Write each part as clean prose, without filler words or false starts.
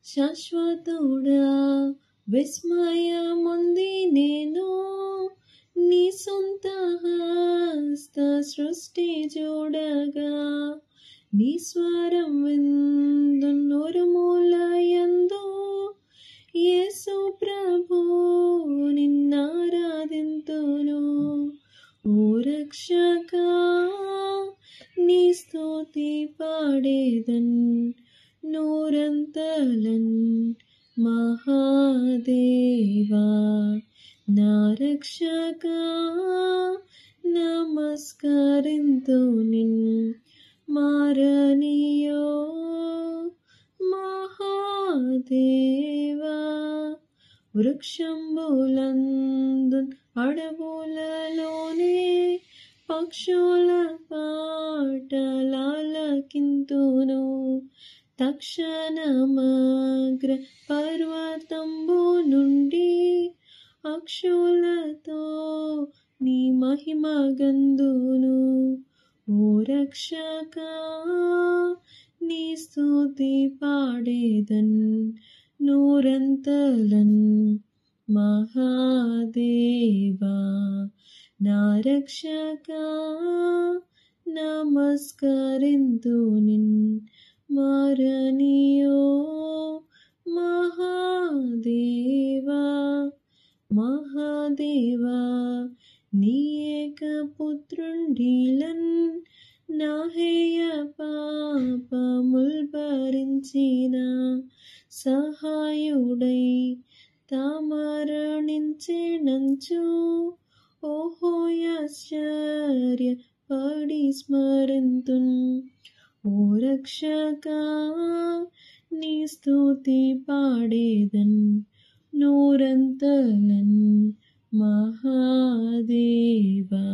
శాశ్వతుడా విస్మయముంది నేను, నీ సొంత హస్త సృష్టి చూడగా. నీ స్వరం విందు నోరమూలయందు, యేసు ప్రభు నిన్నారాధింతును. ఓ రక్షకా నీ స్తుతి పాడేదన్ నూరంతలన్. మహాదేవా నా రక్షకా నమస్కరింతు నిన్ మారనియో. మహాదేవా వృక్షంబులందు అడవులలోనే పక్షుల పాటలాలకింతును. తక్షణమగ్ర పర్వతంబు నుండి అక్షులతో నీ మహిమ గందును. ఓ రక్షకా నీ స్తుతి పాడేదన్ నూరంతలన్. మహాదేవా నా రక్షకా నమస్కరింతు నిన్ మారనియో. మహాదేవా మహాదేవా నీ ఏక పుత్రుండిలన్ నా హేయ పాపముల్ భరించిన సహాయుడై తామరణించెనంచు. ఓహో ఆశ్చర్య పడి స్మరింతున్. ఓ రక్షకా నీ స్తుతి పాడేదన్ నూరంతలన్. మహాదేవా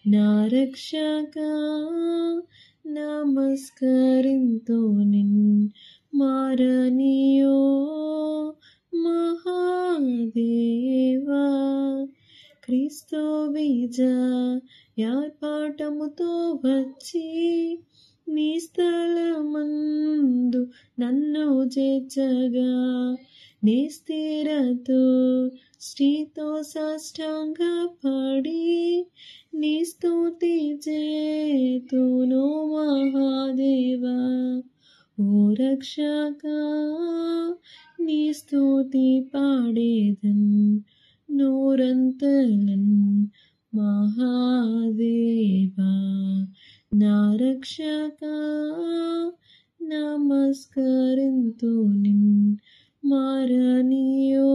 నా రక్షకా నమస్కరింతు నిన్ మారనియో. మహాదేవా క్రీస్తు విజయార్పాటముతో వచ్చి నీ స్థలమందు నన్ను చేర్చగా. నీ స్థిరతో శ్రీతో సాష్టాంగపడి నీ స్తుతి చేతును. మహాదేవా ఓ రక్షకా నీ స్తుతి పాడేదన్ నూరంతలన్. మహాదేవా నా రక్షకా నమస్కరింతు నిన్ మారనియో.